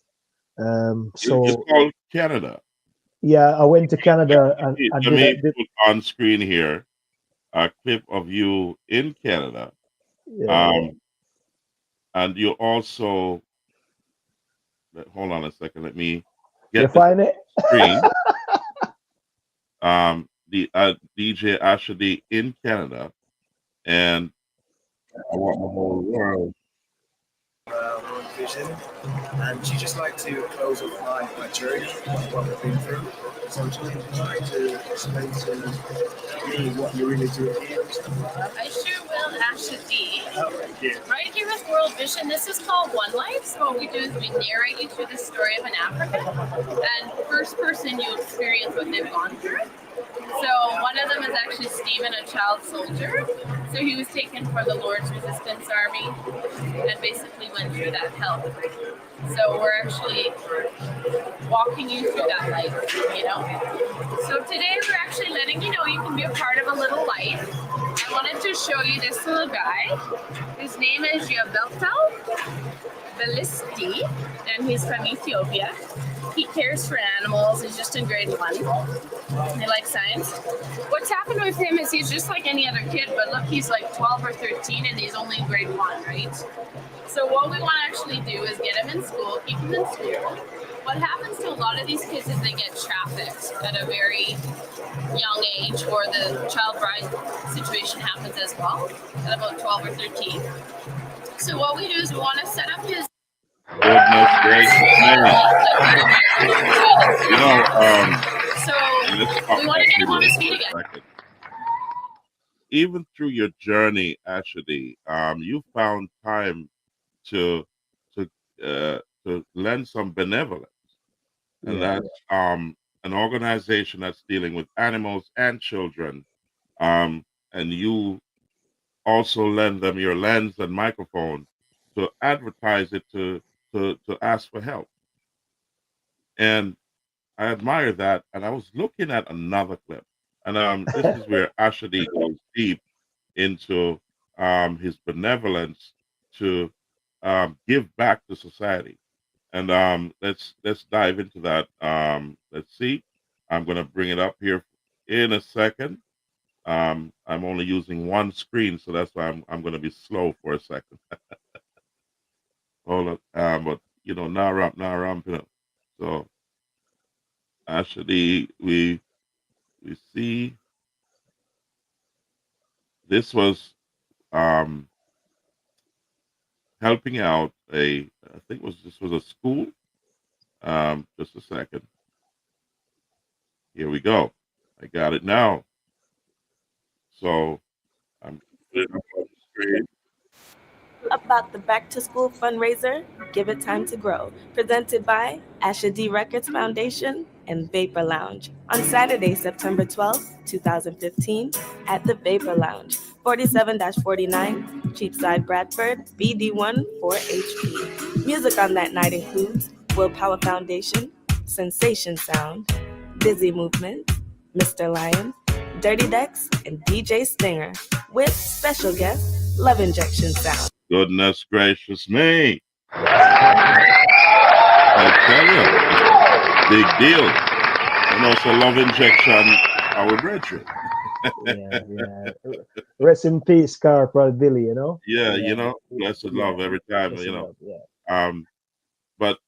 You So called Canada. yeah, I went to Canada and I Let did, me put on screen here a clip of you in Canada. yeah. Um, and you also, hold on a second, let me You get the find it? screen. The DJ Asha D in Canada, and I want the whole world vision, and she'd just like to close off my journey, what we've been through. So would you try to explain to me what you really do here and stuff like that? I sure will, Asha D. Oh, thank you. Right here with World Vision, this is called One Life. So what we do is we narrate you through the story of an African, and first person you experience what they've gone through. So one of them is actually Stephen, a child soldier. So he was taken for the Lord's Resistance Army and basically went through that hell. So we're actually walking you through that life, you know. So today we're actually letting you know you can be a part of a little life. I wanted to show you this little guy. His name is Yabeltal Belisti, and he's from Ethiopia. He cares for animals. He's just in grade 1. He likes science. What's happened with him is he's just like any other kid, but look, he's like 12 or 13 and he's only in grade 1, right? So what we want to actually do is get him in school, keep him in school. What happens to a lot of these kids is they get trafficked at a very young age, or the child bride situation happens as well at about 12 or 13. So what we do is we want to set up his Goodness gracious, man. You know, so let's talk we want to get him on his for feet a again. second. Even through your journey, Asha D, you found time to lend some benevolence, and Yeah, that's an organization that's dealing with animals and children, and you also lend them your lens and microphone to advertise it to ask for help. And I admire that. And I was looking at another clip, and this is where Asha D goes deep into his benevolence to give back to society. And let's dive into that. Let's see. I'm gonna bring it up here in a second. I'm only using one screen, so that's why I'm gonna be slow for a second. Hold on. But you know, now ramping up. So actually, we see this was um helping out I think this was a school. Just a second. Here we go. I got it now. So I'm putting it up on the screen. About the Back to School fundraiser, Give It Time to Grow, presented by Asha D Records Foundation and Vapor Lounge on Saturday, September 12th, 2015, at the Vapor Lounge, 47-49, Cheapside, Bradford, BD1 4HP. Music on that night includes Willpower Foundation, Sensation Sound, Dizzy Movement, Mr. Lion, Dirty Decks, and DJ Stinger, with special guest Love Injection Sound. Goodness gracious me. I tell you, big deal. And also Love Injection, our brethren. yeah. Rest in peace, Corporal Billy, you know? Yeah, you know, blessed love every time, Blessed you know. love, yeah. But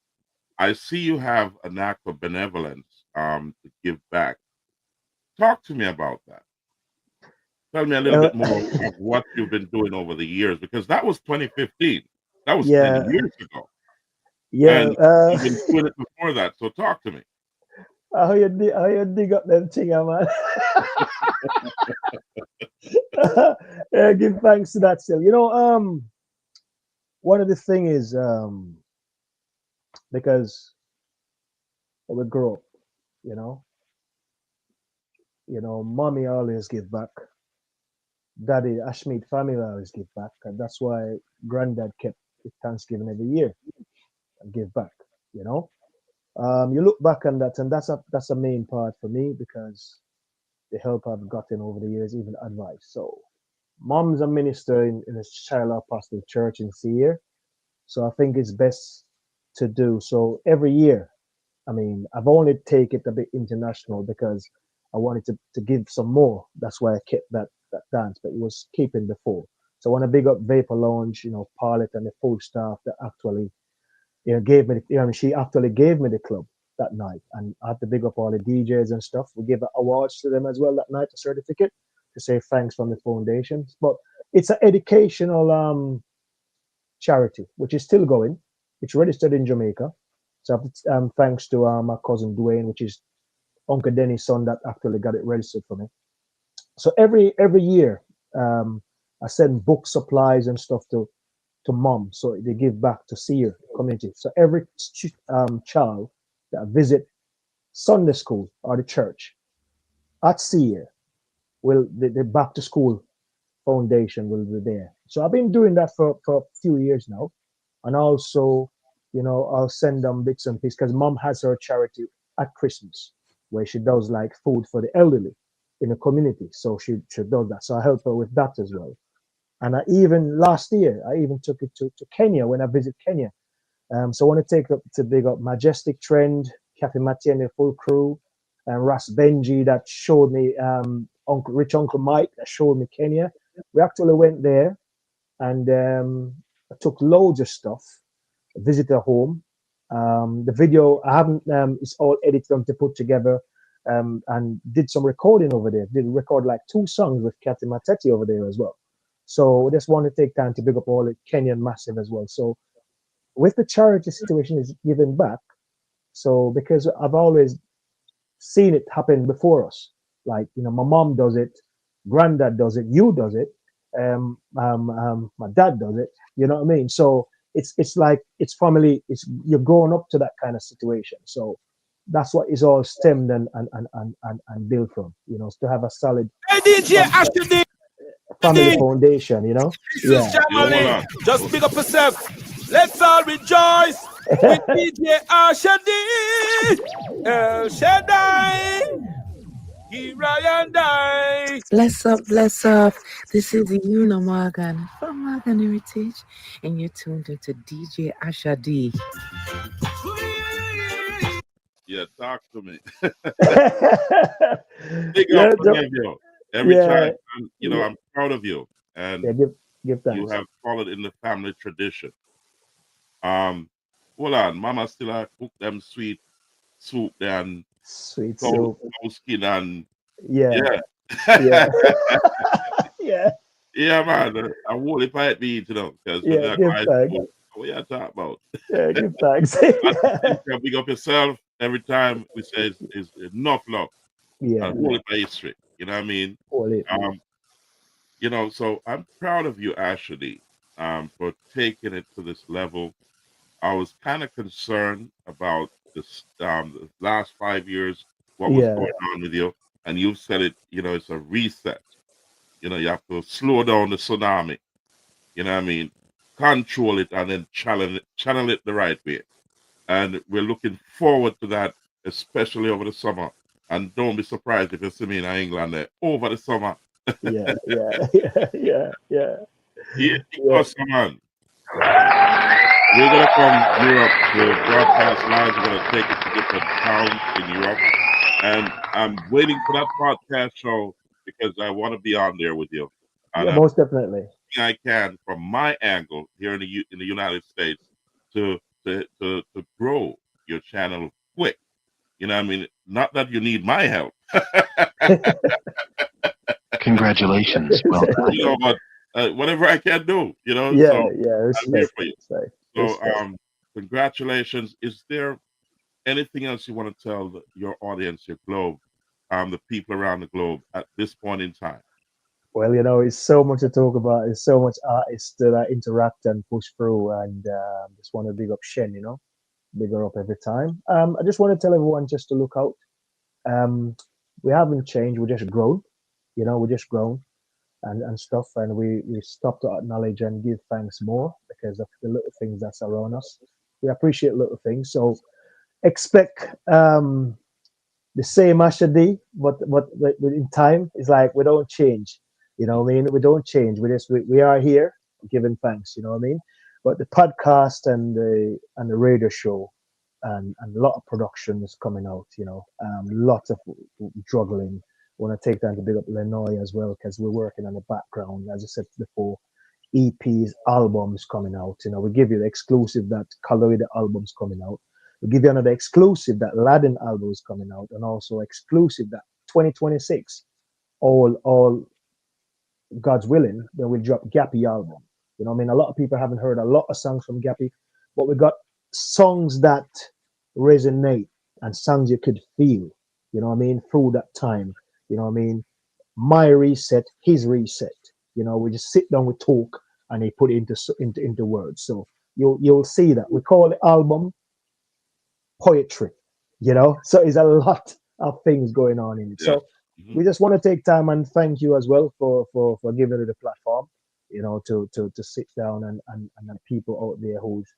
I see you have an act of benevolence to give back. Talk to me about that. Tell me a little bit more of what you've been doing over the years, because that was 2015. That was Yeah. 10 years ago. Yeah, And you've been doing it before that. So talk to me. how you dig up them thing, man? Yeah, give thanks to that still. You know, one of the thing is because we grow up, you know, mommy always give back. Daddy, Ashmead family always give back, and that's why granddad kept Thanksgiving every year and give back. You know, you look back on that, and that's a main part for me because the help I've gotten over the years, even advice. So, mom's a minister in a Shiloh Apostle Church in Seer, so I think it's best to do so every year. I mean, I've only take it a bit international because I wanted to give some more. That's why I kept that dance, but it was keeping before. So I want to big up Vapor Lounge, Paulette and the full staff that actually, gave me, she actually gave me the club that night. And I had to big up all the DJs and stuff. We gave awards to them as well that night, a certificate to say thanks from the foundations. But it's an educational charity, which is still going. It's registered in Jamaica. So thanks to my cousin Dwayne, which is Uncle Denny's son, that actually got it registered for me. So every year, I send book supplies and stuff to mom, so they give back to senior community. So every child that visit Sunday school or the church at senior will the back to school foundation will be there. So I've been doing that for a few years now, and also, I'll send them bits and pieces because mom has her charity at Christmas where she does like food for the elderly in the community. So she does that. So I help her with that as well. And even last year, I even took it to Kenya when I visit Kenya. So I want to take up to big up Majestic Trend, Cafe Mattia and the full crew, and Ras Benji that showed me, Uncle Mike that showed me Kenya. We actually went there and I took loads of stuff, visited a home. The video I haven't, it's all edited to put together, and did some recording over there. Did record like 2 songs with Cafe Matete over there as well. So I just want to take time to big up all the Kenyan massive as well. So with the charity situation is giving back. So because I've always seen it happen before us, like my mom does it, granddad does it, you does it, my dad does it. You know what I mean? So it's like it's family. You're growing up to that kind of situation. So that's what is all stemmed and built from. To have a solid Hey, DJ Asha D. family foundation. Jesus Jamali. Just pick up yourself. Let's all rejoice with DJ Asha D. El Shaddai. Here I and I. Bless up, bless up. This is Una Morgan from Morgan Heritage, and you're tuned into DJ Asha D. Yeah, talk to me. Big up for you every time. And, I'm proud of you. And give thanks. You have followed in the family tradition. Hold on, Mama still cook them sweet soup and sweet cow soup, skin and yeah. Yeah, man. I won't if I eat because give thanks. What you talking about? Yeah, give thanks. You big up yourself every time we say is enough love. Yeah. And hold it by history. You know what I mean? So I'm proud of you, Ashley, for taking it to this level. I was kind of concerned about this the last 5 years, what was going on with you. And you said it, it's a reset. You have to slow down the tsunami. You know what I mean? Control it and then channel it the right way. And we're looking forward to that, especially over the summer. And don't be surprised if you see me in England over the summer. Yeah. Man. We're going to come Europe to broadcast live. We're going to take it to different towns in Europe. And I'm waiting for that podcast show because I want to be on there with you. And most definitely. I can, from my angle here in the United States, to grow your channel quick. You know what I mean? Not that you need my help. Congratulations. Well done. But whatever I can do, Yeah, I'm here for you. So, congratulations. Is there anything else you want to tell your audience, your globe, the people around the globe at this point in time? Well, it's so much to talk about. There's so much artists that interact and push through, and just want to big up Shen, big her up every time. I just want to tell everyone just to look out. We haven't changed. We're just grown, we're just grown and stuff, and we stop to acknowledge and give thanks more because of the little things that's around us. We appreciate little things, so expect the same Asha D, but in time, it's like we don't change. You know what I mean? We don't change. We are here giving thanks. You know what I mean? But the podcast and the radio show and a lot of production is coming out. Lots of juggling. I want to take time to big up Lenoy as well because we're working on the background. As I said before, EPs, albums coming out. We give you the exclusive that Colorado album's coming out. We give you another exclusive that Latin album is coming out, and also exclusive that 2026. All God's willing, then we'll drop Gappy album. A lot of people haven't heard a lot of songs from Gappy, but we got songs that resonate and songs you could feel, you know what I mean, through that time, you know what I mean. My reset, his reset, you know, we just sit down, we talk, and he put it into words. So you'll see that we call the album poetry, you know. So it's a lot of things going on in it. Yeah. So we just want to take time and thank you as well for giving it the platform, you know, to sit down and the people out there who's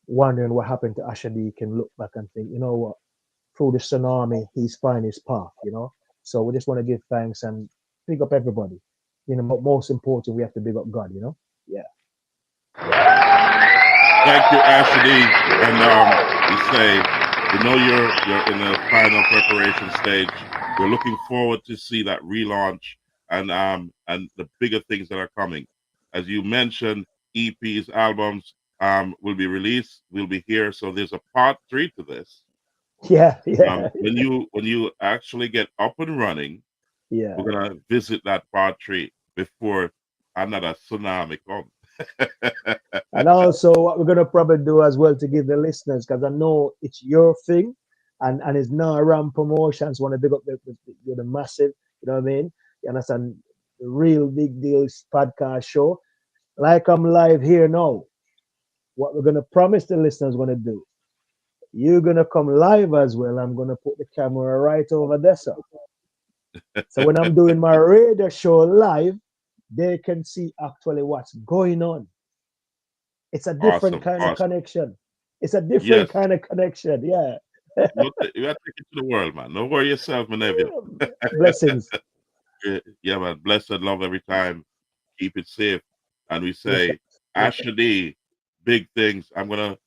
wondering what happened to Asha D can look back and think, you know what, through the tsunami, he's found his path, you know. So we just want to give thanks and big up everybody. You know, but most important, we have to big up God, you know. Yeah. Thank you, Asha D. And we say, we know you're in the final preparation stage. We're looking forward to see that relaunch and the bigger things that are coming. As you mentioned, EPs, albums will be released. We'll be here. So there's a part 3 to this. Yeah, yeah. When you actually get up and running, Yeah. we're gonna visit that part 3 before another tsunami comes. And also, what we're gonna probably do as well to give the listeners, because I know it's your thing, and it's not around promotions. Want to big up the massive, you know what I mean? You understand? The real big deals podcast show. Like I'm live here now. What we're gonna promise the listeners gonna do. You're gonna come live as well. I'm gonna put the camera right over there, so. So when I'm doing my radio show live, they can see actually what's going on. It's a different kind of connection. It's a different kind of connection. Yeah. You got to take it to the world, man. Don't worry yourself, my nephew. Blessings. Yeah, man. Blessed love every time. Keep it safe. And we say, Asha D, big things. I'm gonna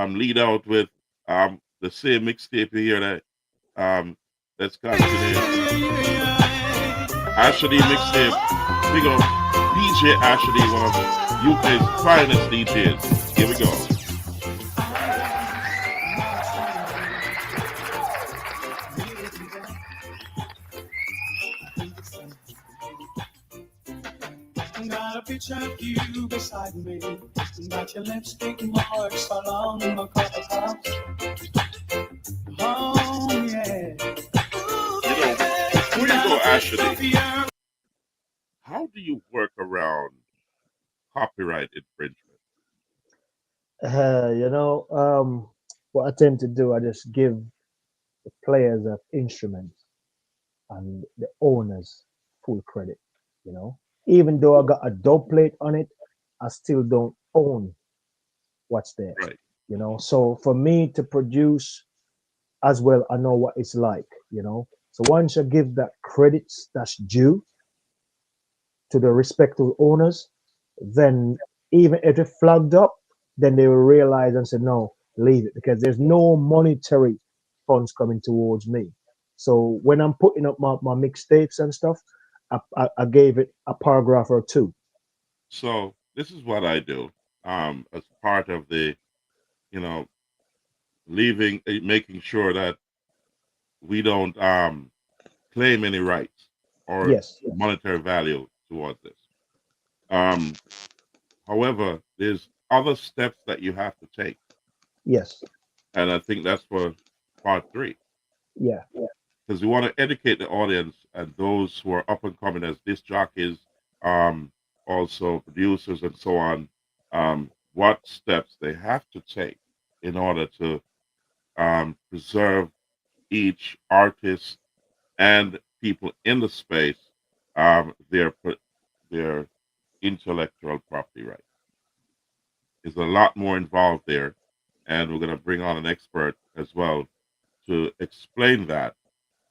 lead out with the same mixtape here that let's continue. Asha D mixtape. We go. DJ Asha D, one of UK's finest DJs. Here we go. Got a picture of you beside me. Got your lipstick marks all on my coffee cups. Oh yeah. Before you go, Ashley, how do you work around copyright infringement? You know, what I tend to do, I just give the players of instruments and the owners full credit. You know, even though I got a dub plate on it, I still don't own what's there. Right. You know, so for me to produce as well, I know what it's like. You know, so once you give that credits that's due to the respective owners, then even if it flagged up, then they will realize and say, no, leave it, because there's no monetary funds coming towards me. So when I'm putting up my mixtapes and stuff, I gave it a paragraph or two. So this is what I do as part of the, you know, making sure that we don't claim any rights or monetary value towards this. However, there's other steps that you have to take. Yes. And I think that's for part 3. Yeah. Because we want to educate the audience and those who are up and coming as disc jockeys, also producers and so on, what steps they have to take in order to preserve each artist and people in the space their intellectual property rights. There's a lot more involved there, and we're going to bring on an expert as well to explain that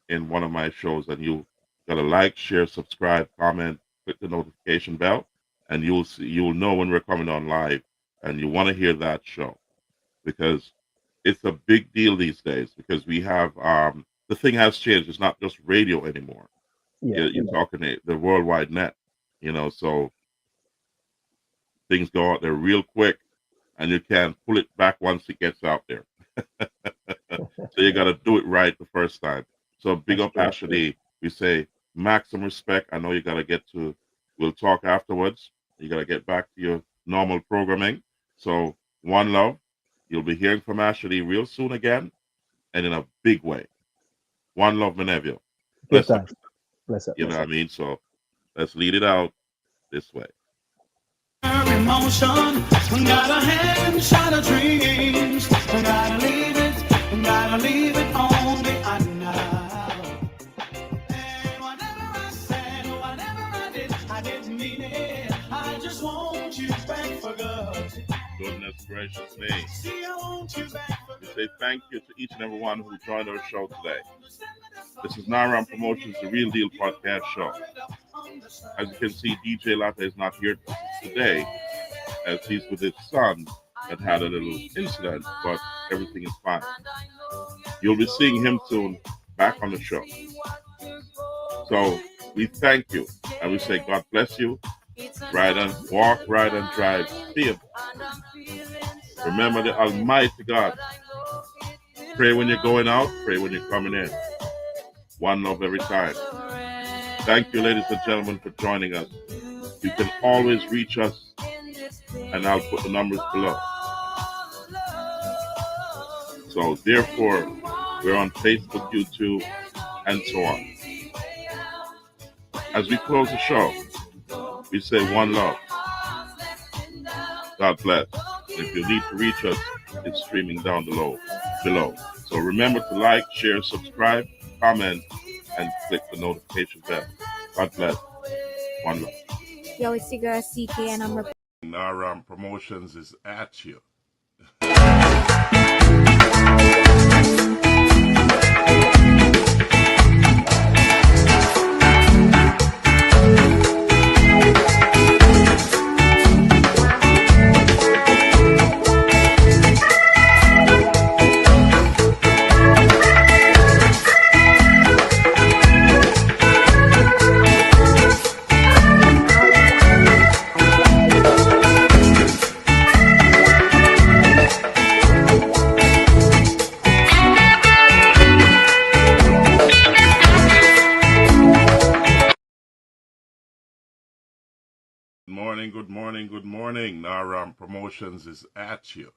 in one of my shows. And you got to like, share, subscribe, comment, click the notification bell, and you'll know when we're coming on live. And you want to hear that show because it's a big deal these days. Because we have the thing has changed. It's not just radio anymore. You're talking the worldwide net. You know, so things go out there real quick, and you can pull it back once it gets out there. So you got to do it right the first time. So big up Asha D. We say maximum respect. I know you got to get to, we'll talk afterwards. You got to get back to your normal programming. So one love. You'll be hearing from Asha D real soon again, and in a big way. One love, my nephew. Give Bless up. thanks. Bless up. You know Bless what up. I mean? So let's lead it out this way. Emotion, gotta have a shot of dreams. Gotta leave it on the now. And whatever I said, whatever I did, I didn't mean it. I just want you back for good. Goodness gracious me. See, I want you back for We say thank you to each and every one who joined our show today. This is Naram Promotions, the Real Deal podcast show. As you can see, DJ Latte is not here today, as he's with his son that had a little incident, but everything is fine. You'll be seeing him soon back on the show. So we thank you, and we say God bless you. Ride and walk, ride and drive. Safe. Remember the Almighty God. Pray when you're going out, pray when you're coming in. One love every time. Thank you, ladies and gentlemen, for joining us. You can always reach us, and I'll put the numbers below. So, therefore, we're on Facebook, YouTube, and so on. As we close the show, we say one love. God bless. If you need to reach us, it's streaming down below. So remember to like, share, subscribe, comment, and click the notification bell. God bless. One love. Yo, it's your girl CK, and I'm Naram Promotions is at you. Good morning. Naram Promotions is at you.